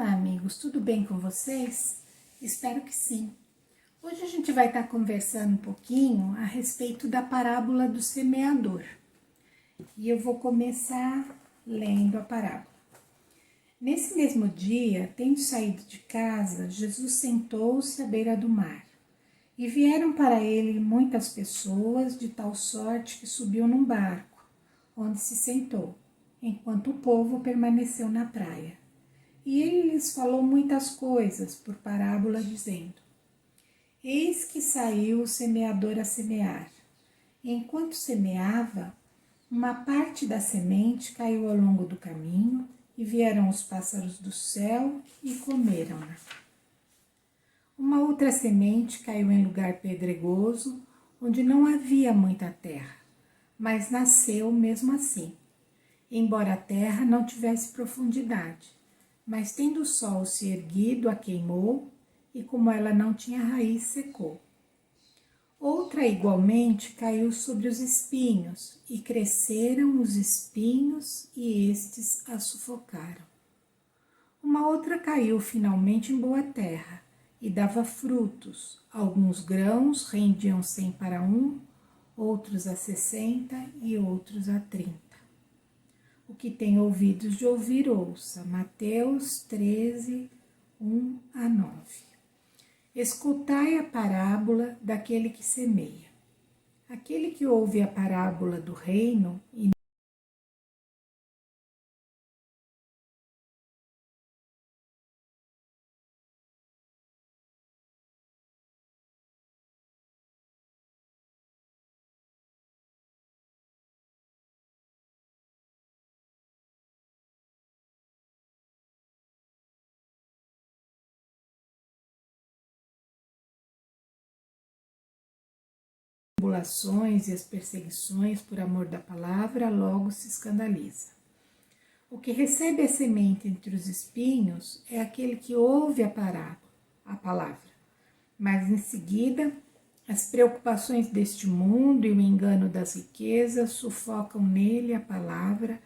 Olá, amigos, tudo bem com vocês? Espero que sim. Hoje a gente vai estar conversando um pouquinho a respeito da parábola do semeador. E eu vou começar lendo a parábola. Nesse mesmo dia, tendo saído de casa, Jesus sentou-se à beira do mar. E vieram para ele muitas pessoas, de tal sorte que subiu num barco, onde se sentou, enquanto o povo permaneceu na praia. E ele lhes falou muitas coisas por parábola, dizendo: Eis que saiu o semeador a semear. E enquanto semeava, uma parte da semente caiu ao longo do caminho, e vieram os pássaros do céu e comeram-na. Uma outra semente caiu em lugar pedregoso, onde não havia muita terra, mas nasceu mesmo assim, embora a terra não tivesse profundidade. Mas tendo o sol se erguido, a queimou, e como ela não tinha raiz, secou. Outra igualmente caiu sobre os espinhos, e cresceram os espinhos, e estes a sufocaram. Uma outra caiu finalmente em boa terra, e dava frutos. Alguns grãos rendiam 100 para 1, outros a 60 e outros a 30. O que tem ouvidos de ouvir, ouça. Mateus 13, 1 a 9. Escutai a parábola daquele que semeia. Aquele que ouve a parábola do reino e tribulações e as perseguições por amor da palavra, logo se escandaliza. O que recebe a semente entre os espinhos é aquele que ouve a palavra, mas em seguida as preocupações deste mundo e o engano das riquezas sufocam nele a palavra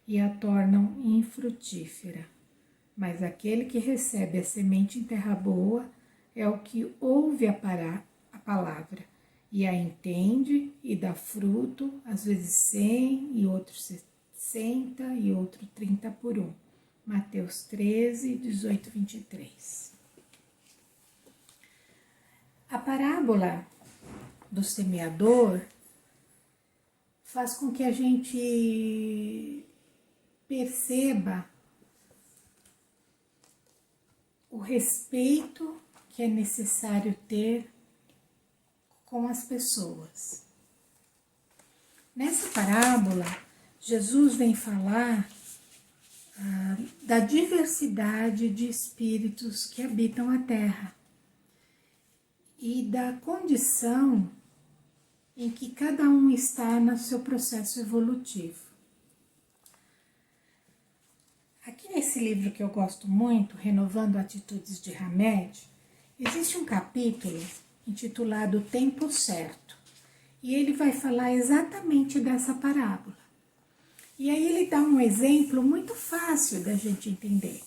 e a tornam infrutífera. Mas aquele que recebe a semente em terra boa é o que ouve a palavra e a entende e dá fruto, às vezes 100 e outro 60 e outro 30 por 1. Mateus 13, 18, 23. A parábola do semeador faz com que a gente perceba o respeito que é necessário ter com as pessoas. Nessa parábola, Jesus vem falar da diversidade de espíritos que habitam a terra e da condição em que cada um está no seu processo evolutivo. Aqui nesse livro que eu gosto muito, Renovando Atitudes de Hamed, existe um capítulo intitulado O Tempo Certo, e ele vai falar exatamente dessa parábola. E aí ele dá um exemplo muito fácil da gente entender.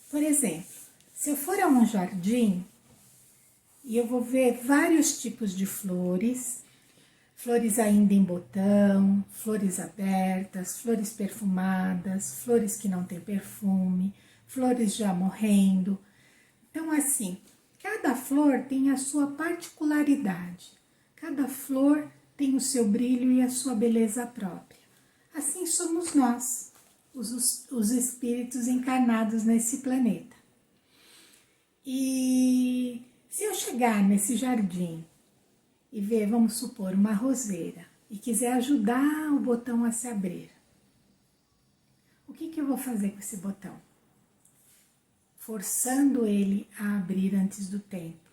Por exemplo, se eu for a um jardim e eu vou ver vários tipos de flores, flores ainda em botão, flores abertas, flores perfumadas, flores que não têm perfume, flores já morrendo. Então, assim, cada flor tem a sua particularidade, cada flor tem o seu brilho e a sua beleza própria. Assim somos nós, os espíritos encarnados nesse planeta. E se eu chegar nesse jardim e ver, vamos supor, uma roseira, e quiser ajudar o botão a se abrir, o que eu vou fazer com esse botão? Forçando ele a abrir antes do tempo.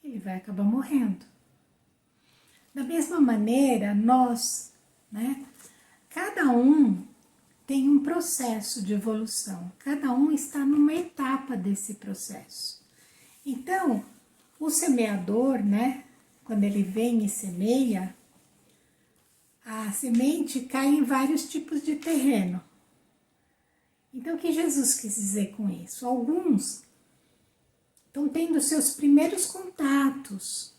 Ele vai acabar morrendo. Da mesma maneira, nós, cada um tem um processo de evolução, cada um está numa etapa desse processo. Então, o semeador, quando ele vem e semeia, a semente cai em vários tipos de terreno. Então, o que Jesus quis dizer com isso? Alguns estão tendo seus primeiros contatos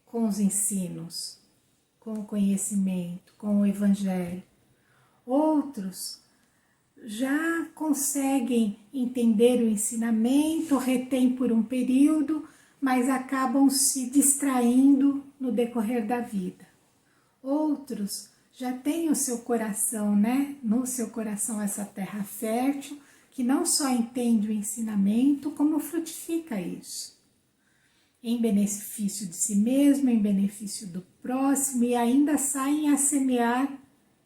com os ensinos, com o conhecimento, com o Evangelho. Outros já conseguem entender o ensinamento, retém por um período, mas acabam se distraindo no decorrer da vida. Outros já têm o seu coração, né? No seu coração essa terra fértil, que não só entende o ensinamento, como frutifica isso. Em benefício de si mesmo, em benefício do próximo, e ainda saem a semear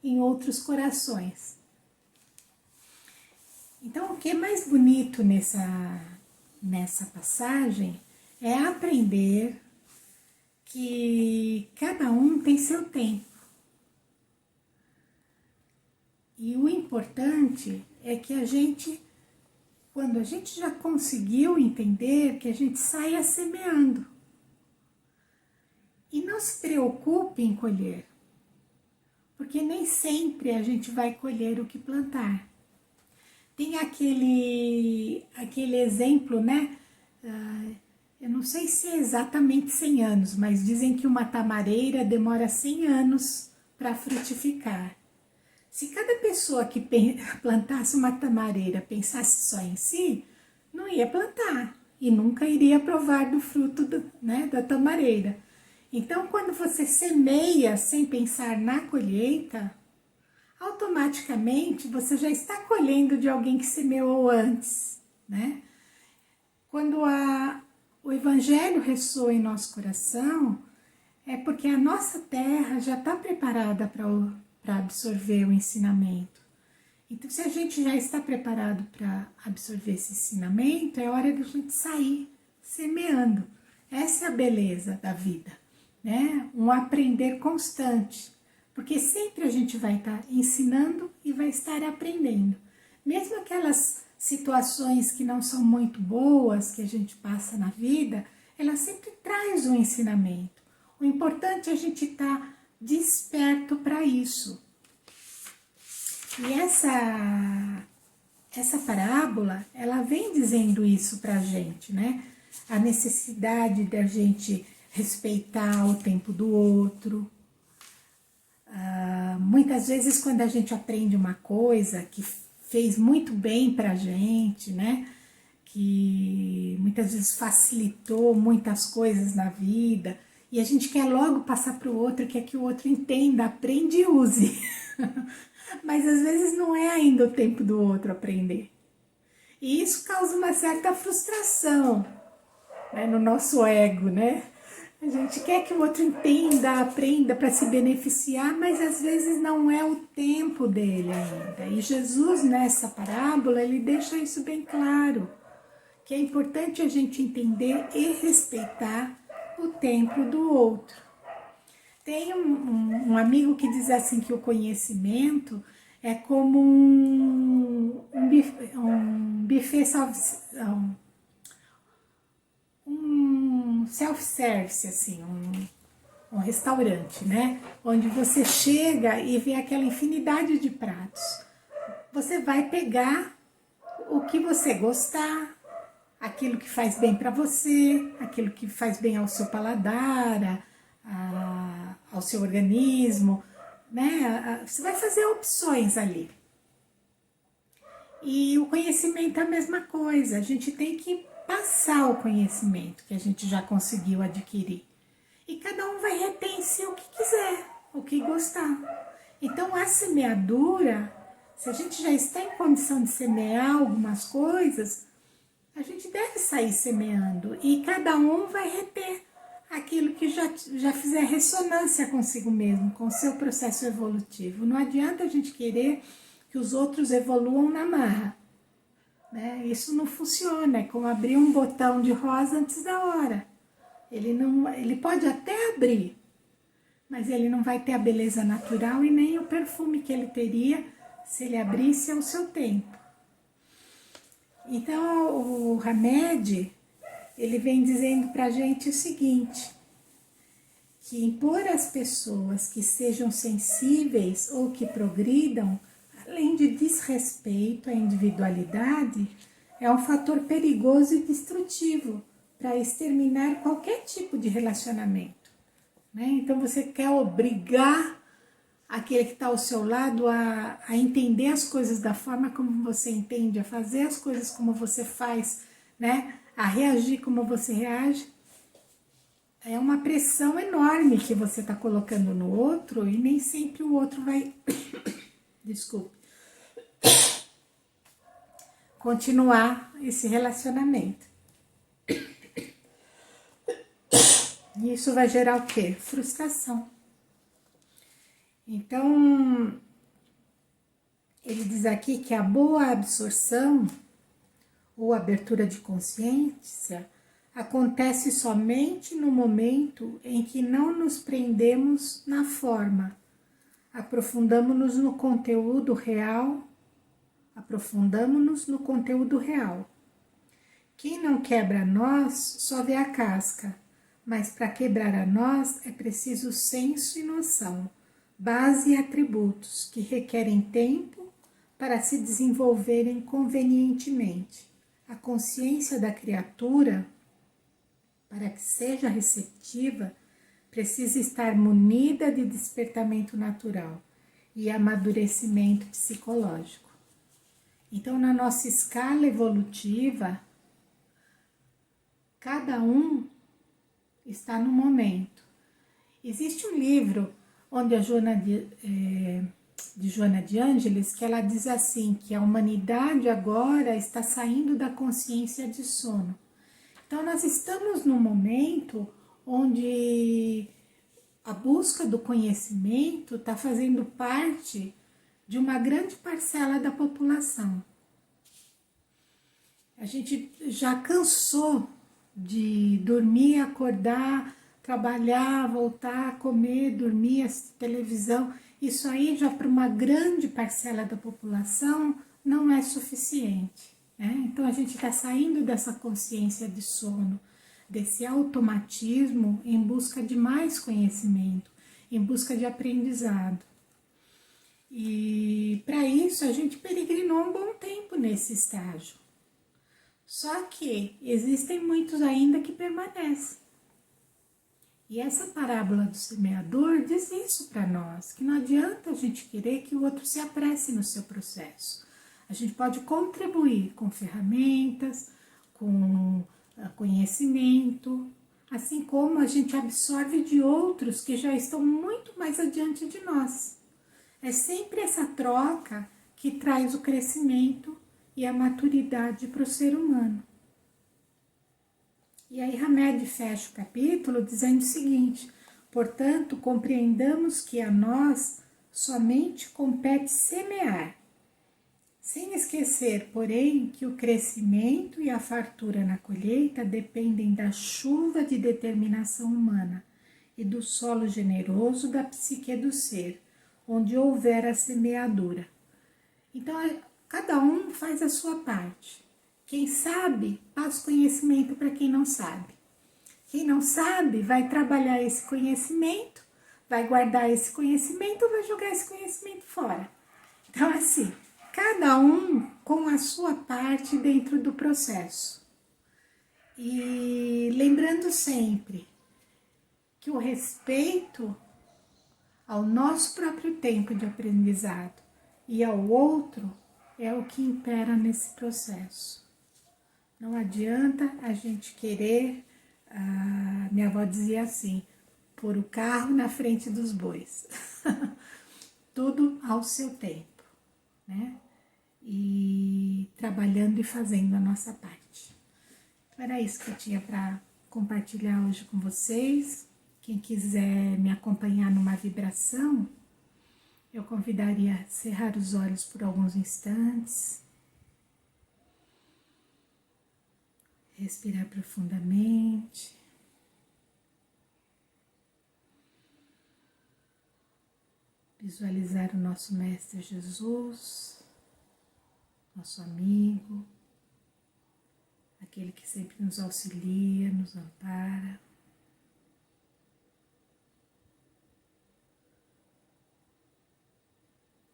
em outros corações. Então, o que é mais bonito nessa passagem é aprender que cada um tem seu tempo. E o importante é que a gente, quando a gente já conseguiu entender, que a gente saia semeando. E não se preocupe em colher, porque nem sempre a gente vai colher o que plantar. Tem aquele exemplo, né? Eu não sei se é exatamente 100 anos, mas dizem que uma tamareira demora 100 anos para frutificar. Se cada pessoa que plantasse uma tamareira pensasse só em si, não ia plantar e nunca iria provar do fruto da tamareira. Então, quando você semeia sem pensar na colheita, automaticamente você já está colhendo de alguém que semeou antes, né? Quando o Evangelho ressoa em nosso coração, é porque a nossa terra já está preparada para absorver o ensinamento. Então, se a gente já está preparado para absorver esse ensinamento, é hora de a gente sair semeando. Essa é a beleza da vida, né? Um aprender constante, porque sempre a gente vai estar ensinando e vai estar aprendendo. Mesmo aquelas situações que não são muito boas que a gente passa na vida, ela sempre traz um ensinamento. O importante é a gente estar desperto para isso. E essa parábola, ela vem dizendo isso para a gente, né? A necessidade da gente respeitar o tempo do outro. Muitas vezes, quando a gente aprende uma coisa que fez muito bem para a gente, né? Que muitas vezes facilitou muitas coisas na vida, e a gente quer logo passar para o outro, quer que o outro entenda, aprenda e use. Mas às vezes não é ainda o tempo do outro aprender. E isso causa uma certa frustração, né, no nosso ego, né? A gente quer que o outro entenda, aprenda para se beneficiar, mas às vezes não é o tempo dele ainda. E Jesus, nessa parábola, ele deixa isso bem claro, que é importante a gente entender e respeitar o tempo do outro. Tem um amigo que diz assim que o conhecimento é como um buffet self-service, assim, um restaurante, né? Onde você chega e vê aquela infinidade de pratos. Você vai pegar o que você gostar, aquilo que faz bem para você, aquilo que faz bem ao seu paladar, ao seu organismo, né? Você vai fazer opções ali. E o conhecimento é a mesma coisa, a gente tem que passar o conhecimento que a gente já conseguiu adquirir. E cada um vai reter em si o que quiser, o que gostar. Então, a semeadura, se a gente já está em condição de semear algumas coisas, a gente deve sair semeando e cada um vai reter aquilo que já fizer ressonância consigo mesmo, com o seu processo evolutivo. Não adianta a gente querer que os outros evoluam na marra, né? Isso não funciona, é como abrir um botão de rosa antes da hora. Ele pode até abrir, mas ele não vai ter a beleza natural e nem o perfume que ele teria se ele abrisse ao seu tempo. Então, o Hamed, ele vem dizendo para a gente o seguinte, que impor às pessoas que sejam sensíveis ou que progridam além de desrespeito à individualidade, é um fator perigoso e destrutivo para exterminar qualquer tipo de relacionamento, né? Então você quer obrigar aquele que está ao seu lado a entender as coisas da forma como você entende, a fazer as coisas como você faz, né? A reagir como você reage. É uma pressão enorme que você está colocando no outro e nem sempre o outro vai, desculpe, continuar esse relacionamento. E isso vai gerar o quê? Frustração. Então, ele diz aqui que a boa absorção ou abertura de consciência acontece somente no momento em que não nos prendemos na forma, aprofundamos-nos no conteúdo real. Quem não quebra a nós só vê a casca, mas para quebrar a nós é preciso senso e noção, base e atributos que requerem tempo para se desenvolverem convenientemente. A consciência da criatura, para que seja receptiva, precisa estar munida de despertamento natural e amadurecimento psicológico. Então, na nossa escala evolutiva, cada um está no momento. Existe um livro onde a Joana de Ângeles, que ela diz assim, que a humanidade agora está saindo da consciência de sono. Então, nós estamos num momento onde a busca do conhecimento está fazendo parte de uma grande parcela da população. A gente já cansou de dormir, acordar, trabalhar, voltar, comer, dormir, assistir televisão. Isso aí já para uma grande parcela da população não é suficiente, né? Então a gente está saindo dessa consciência de sono, desse automatismo em busca de mais conhecimento, em busca de aprendizado. E para isso a gente peregrinou um bom tempo nesse estágio. Só que existem muitos ainda que permanecem. E essa parábola do semeador diz isso para nós, que não adianta a gente querer que o outro se apresse no seu processo. A gente pode contribuir com ferramentas, com conhecimento, assim como a gente absorve de outros que já estão muito mais adiante de nós. É sempre essa troca que traz o crescimento e a maturidade para o ser humano. E aí Hamed fecha o capítulo dizendo o seguinte: portanto, compreendamos que a nós somente compete semear, sem esquecer, porém, que o crescimento e a fartura na colheita dependem da chuva de determinação humana e do solo generoso da psique do ser, onde houver a semeadura. Então, cada um faz a sua parte. Quem sabe, passa conhecimento para quem não sabe. Quem não sabe, vai trabalhar esse conhecimento, vai guardar esse conhecimento, vai jogar esse conhecimento fora. Então, assim, cada um com a sua parte dentro do processo. E lembrando sempre que o respeito ao nosso próprio tempo de aprendizado e ao outro é o que impera nesse processo. Não adianta a gente querer, minha avó dizia assim, pôr o carro na frente dos bois. Tudo ao seu tempo, né? E trabalhando e fazendo a nossa parte. Então, era isso que eu tinha para compartilhar hoje com vocês. Quem quiser me acompanhar numa vibração, eu convidaria a cerrar os olhos por alguns instantes, respirar profundamente, visualizar o nosso Mestre Jesus, nosso amigo, aquele que sempre nos auxilia, nos ampara.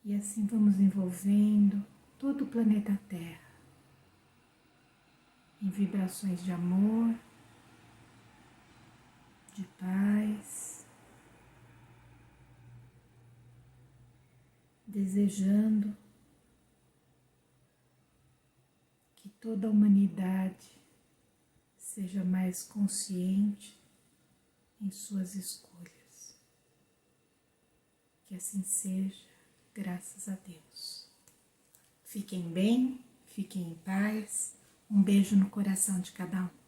E E assim vamos envolvendo todo o planeta Terra em vibrações de amor, de paz, desejando que toda a humanidade seja mais consciente em suas escolhas. Que assim seja, graças a Deus. Fiquem bem, fiquem em paz. Um beijo no coração de cada um.